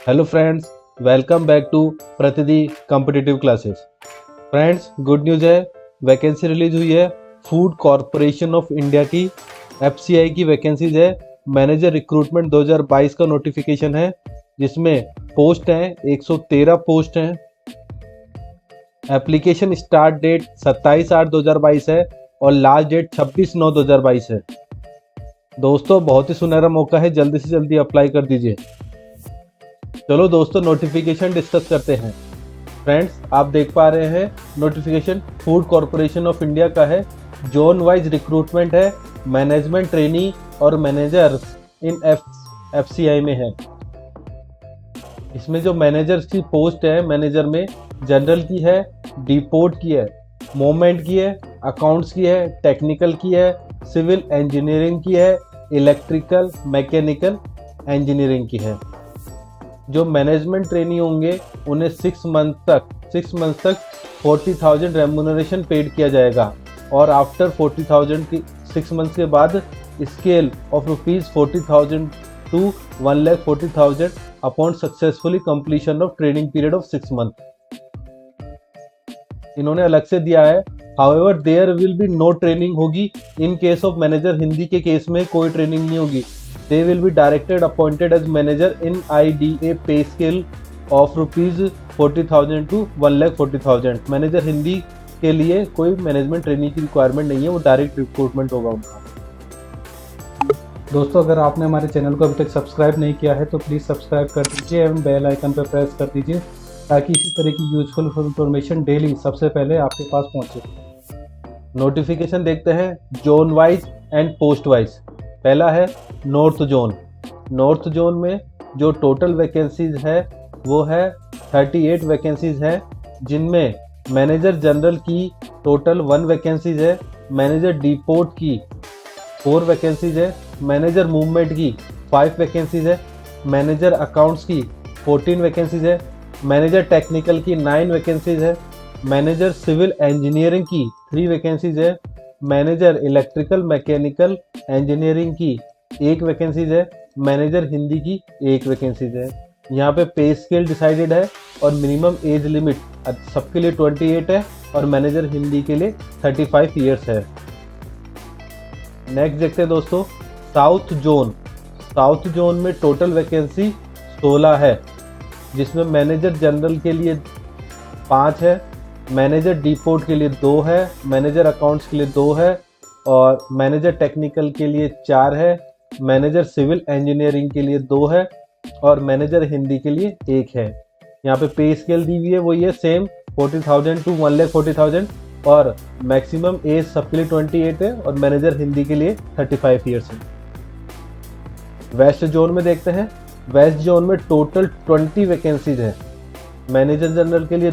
Hello friends, welcome back to प्रतिदि competitive classes. Friends, good news है, vacancy release हुई है। फूड कॉरपोरेशन ऑफ इंडिया की FCI की वैकेंसीज है। मैनेजर रिक्रूटमेंट 2022 का नोटिफिकेशन है, जिसमें पोस्ट हैं 113 पोस्ट हैं। एप्लीकेशन स्टार्ट डेट 27/8/2022 है और लास्ट डेट 26/9/2022 है। दोस्तों, बहुत ही सुनहरा मौका है, जल्दी से जल्दी अप्लाई कर दीजिए। चलो दोस्तों, नोटिफिकेशन डिस्कस करते हैं। फ्रेंड्स, आप देख पा रहे हैं notification food Corporation of India का है। जोन वाइज रिक्रूटमेंट है। मैनेजमेंट ट्रेनी और मैनेजर इन एफसीआई में है। इसमें जो मैनेजर की पोस्ट है, मैनेजर में जनरल की है, डिपोर्ट की है, मोमेंट की है, अकाउंट्स की है, टेक्निकल की है, सिविल इंजीनियरिंग की है, इलेक्ट्रिकल मैकेनिकल इंजीनियरिंग की है। जो मैनेजमेंट ट्रेनी होंगे उन्हें 6 मंथ तक 40,000 रेम्यूनरेशन पेड किया जाएगा और आफ्टर 40,000 की 6 मंथ्स के बाद scale of ₹40,000 to 1,40,000 upon successfully completion of training period of 6 month. इन्होंने अलग से दिया है, however there will be no training होगी in case of manager. Hindi के केस में कोई ट्रेनिंग नहीं होगी। They will be directed appointed as manager in IDA pay scale of ₹40,000 to 1,40,000। Manager Hindi के लिए कोई मैनेजमेंट ट्रेनिंग की रिक्वायरमेंट नहीं है, वो डायरेक्ट रिक्रूटमेंट होगा उनका। दोस्तों, अगर आपने हमारे चैनल को अभी तक सब्सक्राइब नहीं किया है तो प्लीज़ सब्सक्राइब कर दीजिए एवं बेल आइकन पर प्रेस कर दीजिए, ताकि इसी तरह की यूजफुल इंफॉर्मेशन डेली सबसे पहले आपके पास पहुंचे। नोटिफिकेशन देखते हैं zone wise and post wise. पहला है नॉर्थ जोन। नॉर्थ जोन में जो टोटल वैकेंसीज है वो है 38 वैकेंसीज है, जिनमें मैनेजर जनरल की टोटल 1 वैकेंसीज है, मैनेजर डिपोर्ट की 4 वैकेंसीज है, मैनेजर मूवमेंट की 5 वैकेंसीज है, मैनेजर अकाउंट्स की 14 वैकेंसीज है, मैनेजर टेक्निकल की 9 वैकेंसीज है, मैनेजर सिविल इंजीनियरिंग की 3 वैकेंसीज है, मैनेजर इलेक्ट्रिकल मैकेनिकल इंजीनियरिंग की 1 वैकेंसीज है, मैनेजर हिंदी की 1 वैकेंसीज है। यहाँ पे पे स्केल डिसाइडेड है और मिनिमम एज लिमिट सबके लिए 28 है और मैनेजर हिंदी के लिए 35 ईयर्स है। नेक्स्ट देखते हैं दोस्तों, साउथ जोन। साउथ जोन में टोटल वैकेंसी 16 है, जिसमें मैनेजर जनरल के लिए 5 है, मैनेजर डिपोर्ट के लिए 2 है, मैनेजर अकाउंट्स के लिए 2 है और मैनेजर टेक्निकल के लिए 4 है, मैनेजर सिविल इंजीनियरिंग के लिए 2 है और मैनेजर हिंदी के लिए 1 है। यहाँ पे पे स्केल दी हुई है, वही है सेम 40,000 टू 1,40,000 और मैक्सिमम एज सबके लिए 28 है और मैनेजर हिंदी के लिए 35 ईयर्स है। वेस्ट जोन में देखते हैं। वेस्ट जोन में टोटल 20 वैकेंसीज है। मैनेजर जनरल के लिए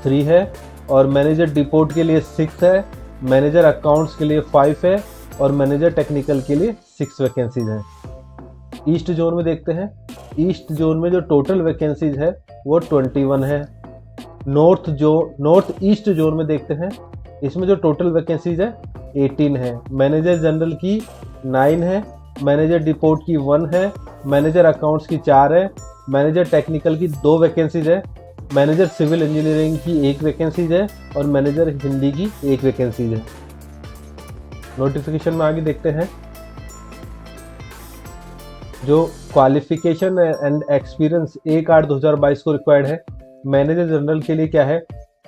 3 है और मैनेजर डिपोर्ट के लिए 6 है, मैनेजर अकाउंट्स के लिए 5 है और मैनेजर टेक्निकल के लिए 6 वैकेंसीज हैं। ईस्ट जोन में देखते हैं। ईस्ट जोन में जो टोटल वैकेंसीज है वो 21 है। नॉर्थ ईस्ट जोन में देखते हैं। इसमें जो टोटल वैकेंसीज है 18 है। मैनेजर जनरल की 9 है, मैनेजर डिपोर्ट की 1 है, मैनेजर अकाउंट्स की 4 है, मैनेजर टेक्निकल की 2 वैकेंसीज है, मैनेजर सिविल इंजीनियरिंग की 1 वैकेंसीज है और मैनेजर हिंदी की 1 वैकेंसीज है। नोटिफिकेशन में आगे देखते हैं। जो क्वालिफिकेशन एंड एक्सपीरियंस 1/8/2022 को रिक्वायर्ड है। मैनेजर जनरल के लिए क्या है,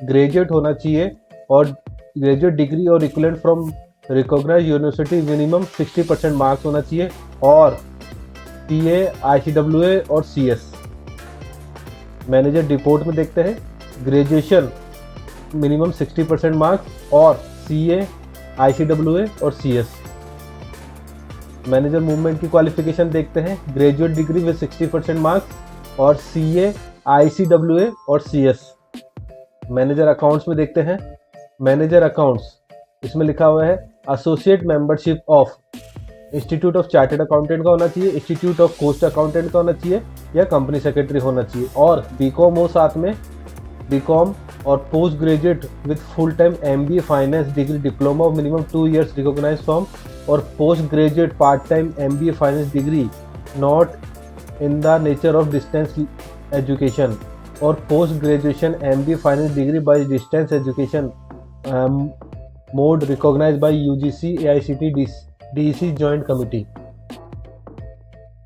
ग्रेजुएट होना चाहिए और ग्रेजुएट डिग्री और equivalent from recognised university, minimum 60% marks होना चाहिए और CA, ICWA और CS। मैनेजर डिपोर्ट में देखते हैं, ग्रेजुएशन मिनिमम 60% मार्क्स और CA, ICWA और CS। मैनेजर मूवमेंट की क्वालिफिकेशन देखते हैं, ग्रेजुएट डिग्री विद 60% मार्क्स और CA, ICWA और CS। मैनेजर अकाउंट्स में देखते हैं, मैनेजर अकाउंट्स इसमें लिखा हुआ है associate membership of institute of chartered accountant का होना चाहिए, इंस्टीट्यूट ऑफ कोस्ट अकाउंटेंट का होना चाहिए या कंपनी सेक्रेटरी होना चाहिए और बीकॉम हो साथ में, बीकॉम और post graduate with full time MBA finance degree diploma of minimum 2 years recognised from और post graduate part time MBA finance degree not in the nature of distance education और post graduation MBA final degree by distance education mode recognised by UGC AICTE DEC joint committee.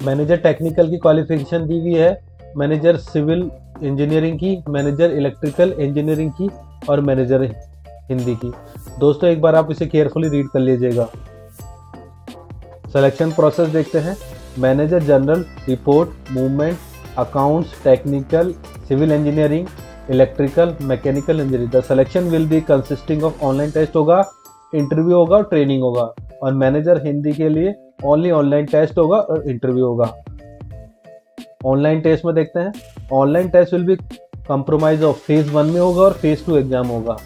Manager technical की qualification दी हुई है, manager civil engineering की, manager electrical engineering की और manager Hindi की। दोस्तों एक बार आप इसे केयरफुली रीड कर लीजिएगा। सिलेक्शन प्रोसेस देखते हैं। Manager general, report, movement, accounts, technical, civil engineering, electrical, mechanical engineering. The selection will be consisting of online test होगा, इंटरव्यू होगा और ट्रेनिंग होगा। और मैनेजर हिंदी के लिए ओनली ऑनलाइन टेस्ट होगा और इंटरव्यू होगा। ऑनलाइन टेस्ट में देखते हैं। Online test will be compromise of phase 1 में होगा और फेज 2 एग्जाम होगा।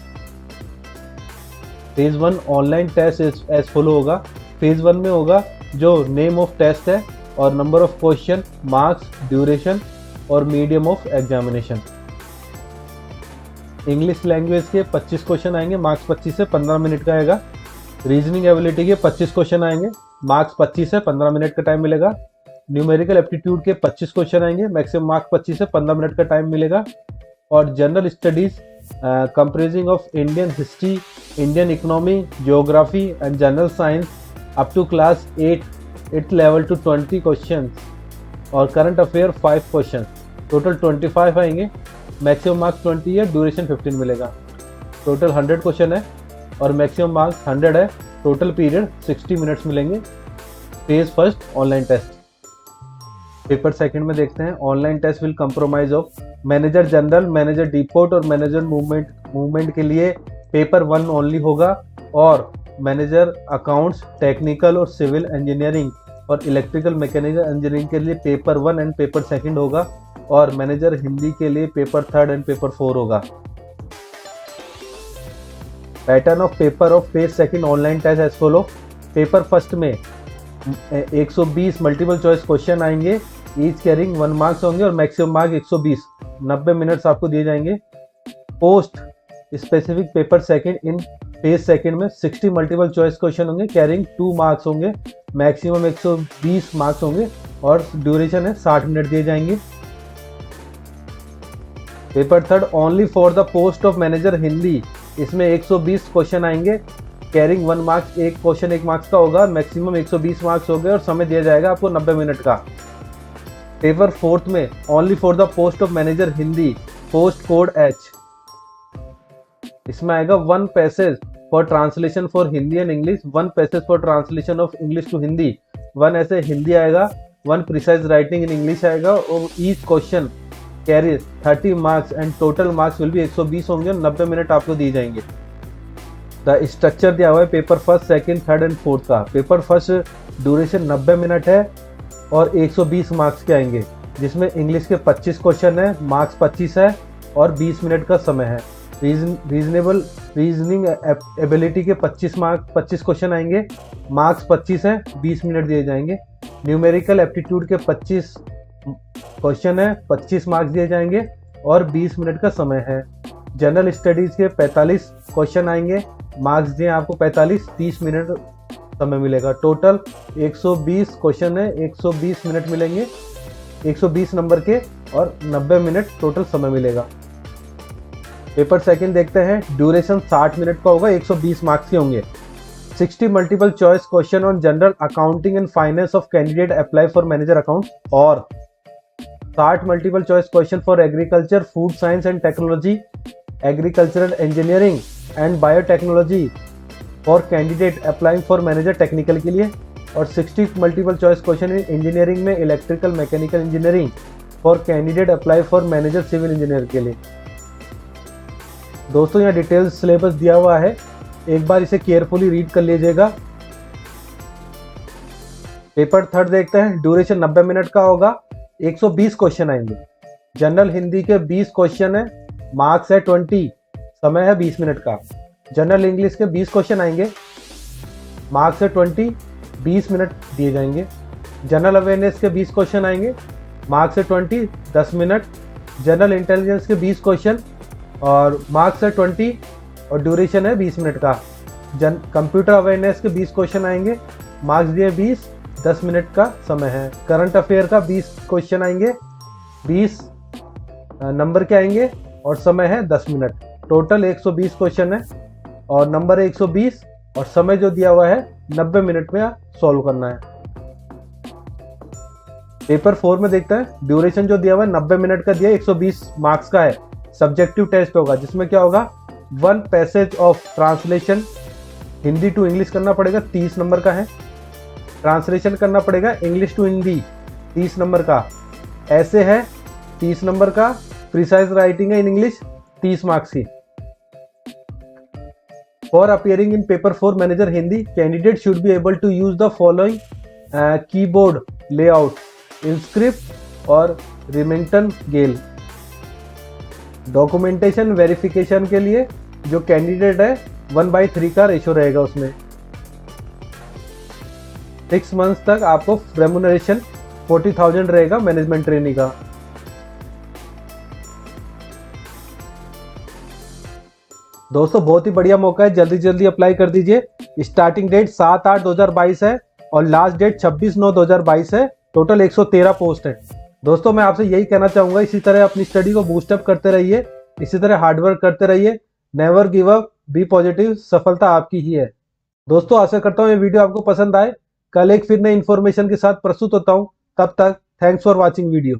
Phase 1 online test as follow होगा। फेज 1 में होगा जो नेम ऑफ टेस्ट है और number of question, marks, duration और medium of examination. English language के 25 क्वेश्चन आएंगे, मार्क्स 25 से 15 मिनट का आएगा। रीजनिंग एबिलिटी के 25 क्वेश्चन आएंगे, मार्क्स 25 से 15 मिनट का टाइम मिलेगा। न्यूमेरिकल एप्टीट्यूड के 25 क्वेश्चन आएंगे, मैक्सिमम मार्क्स 25 से 15 मिनट का टाइम मिलेगा। और general studies comprising of Indian history, Indian economy, geography and general science up to class 8th level to 20 question और करंट अफेयर 5 क्वेश्चन, टोटल 25 आएंगे। Maximum marks 20 है, duration 15 मिलेगा। Total 100 question है और मैक्सिमम मार्क्स 100 है, total period 60 minutes मिलेंगे। Phase first online test. Paper second में देखते हैं। Online test will compromise of manager general, manager deport और मैनेजर मूवमेंट के लिए पेपर 1 ओनली होगा और मैनेजर अकाउंट्स, टेक्निकल और सिविल इंजीनियरिंग और इलेक्ट्रिकल मैकेनिकल इंजीनियरिंग के लिए पेपर 1 एंड पेपर सेकंड होगा और मैनेजर हिंदी के लिए पेपर 3 एंड पेपर 4 होगा। Pattern of paper of phase second online test as follow. Paper first में 120 मल्टीपल चॉइस क्वेश्चन आएंगे, ईच कैरिंग 1 मार्क्स होंगे और मैक्सिमम मार्क 120, 90 मिनट्स आपको दिए जाएंगे। Post specific paper second in phase second में 60 multiple choice question होंगे, carrying 2 marks होंगे, मैक्सिमम 120 मार्क्स होंगे और ड्यूरेशन है 60 मिनट दिए जाएंगे। Paper third only for the post of manager Hindi, इसमें 120 क्वेश्चन आएंगे, कैरिंग 1 मार्क्स, एक क्वेश्चन 1 मार्क्स का होगा, मैक्सिमम 120 मार्क्स हो गए और समय दिया जाएगा आपको 90 मिनट का। पेपर फोर्थ में only for the post of manager Hindi, post code H, इसमें आएगा 1 passage for translation for Hindi and English, 1 passage for translation of English to Hindi, 1 ऐसे हिंदी आएगा, 1 प्रिसाइज राइटिंग इन इंग्लिश आएगा और each question carry 30 marks and total marks will be 120 होंगे और 90 minute आपको दिए जाएंगे। द स्ट्रक्चर दिया हुआ है paper first, second, third and fourth का। पेपर फर्स्ट ड्यूरेशन 90 मिनट है और 120 मार्क्स के आएंगे, जिसमें इंग्लिश के 25 क्वेश्चन है, मार्क्स 25 है और 20 मिनट का समय है। रीजनिंग एबिलिटी के 25 क्वेश्चन आएंगे, मार्क्स 25 है, 20 मिनट दिए जाएंगे। न्यूमेरिकल एप्टीट्यूड के 25 क्वेश्चन है, 25 मार्क्स दिए जाएंगे और 20 मिनट का समय है। जनरल स्टडीज के 45 क्वेश्चन आएंगे, मार्क्स दिए आपको 45, 30 मिनट समय मिलेगा। टोटल 120 क्वेश्चन है, 120 मिनट मिलेंगे, 120 नंबर के और 90 मिनट टोटल समय मिलेगा। पेपर सेकंड देखते हैं। ड्यूरेशन 60 मिनट का होगा, 120 मार्क्स के होंगे। 60 multiple choice question on general accounting and finance of candidate apply for manager account और 60 multiple choice question for agriculture, food science and technology, agricultural engineering and biotechnology for candidate applying for manager technical के लिए और 60 multiple choice question in engineering में electrical mechanical engineering for candidate apply for manager civil engineer के लिए। दोस्तों यहाँ details syllabus दिया हुआ है, एक बार इसे केयरफुली रीड कर लीजिएगा। पेपर थर्ड देखते हैं। ड्यूरेशन 90 मिनट का होगा, 120 क्वेश्चन आएंगे। जनरल हिंदी के 20 क्वेश्चन है, मार्क्स है 20, समय है 20 मिनट का। जनरल इंग्लिश के 20 क्वेश्चन आएंगे, मार्क्स है 20, 20 मिनट दिए जाएंगे। जनरल अवेयरनेस के 20 क्वेश्चन आएंगे, मार्क्स है 20, 10 मिनट। जनरल इंटेलिजेंस के 20 क्वेश्चन और मार्क्स है 20 और ड्यूरेशन है 20 मिनट का। कंप्यूटर अवेयरनेस के 20 क्वेश्चन आएंगे, मार्क्स दिए 20, 10 मिनट का समय है। करंट अफेयर का 20 क्वेश्चन आएंगे, 20 नंबर के आएंगे और समय है 10 मिनट। टोटल 120 क्वेश्चन है और नंबर है 120 और समय जो दिया हुआ है 90 मिनट में सॉल्व करना है। पेपर 4 में देखते हैं, ड्यूरेशन जो दिया हुआ है 90 मिनट का दिया है, 120 मार्क्स का है। सब्जेक्टिव टेस्ट होगा जिसमें क्या होगा, 1 passage of translation Hindi to English करना पड़ेगा, 30 नंबर का है। ट्रांसलेशन करना पड़ेगा इंग्लिश टू हिंदी, 30 नंबर का। ऐसे है 30 नंबर का। प्रिसाइज राइटिंग है इन इंग्लिश, 30 मार्क्स की। For appearing in paper 4 manager Hindi, candidate should be able to use the following keyboard layout, inscript और रिमिंगटन गेल। डॉक्यूमेंटेशन वेरिफिकेशन के लिए जो कैंडिडेट है 1/3 का रेशो रहेगा उसमें। 6 मंथ्स तक आपको रेम्यूनरेशन 40,000 रहेगा मैनेजमेंट ट्रेनी का। दोस्तों बहुत ही बढ़िया मौका है, जल्दी जल्दी अप्लाई कर दीजिए। स्टार्टिंग डेट 7/8/2022 है और लास्ट डेट 26/9/2022 है। टोटल 113 पोस्ट है। दोस्तों मैं आपसे यही कहना चाहूंगा, इसी तरह अपनी स्टडी को बूस्टअप करते रहिए, इसी तरह हार्डवर्क करते रहिए। Never give up, be positive, सफलता आपकी ही है। दोस्तों आशा करता हूँ ये वीडियो आपको पसंद आए। कल एक फिर नई इन्फॉर्मेशन के साथ प्रस्तुत होता हूँ, तब तक थैंक्स फॉर वॉचिंग वीडियो।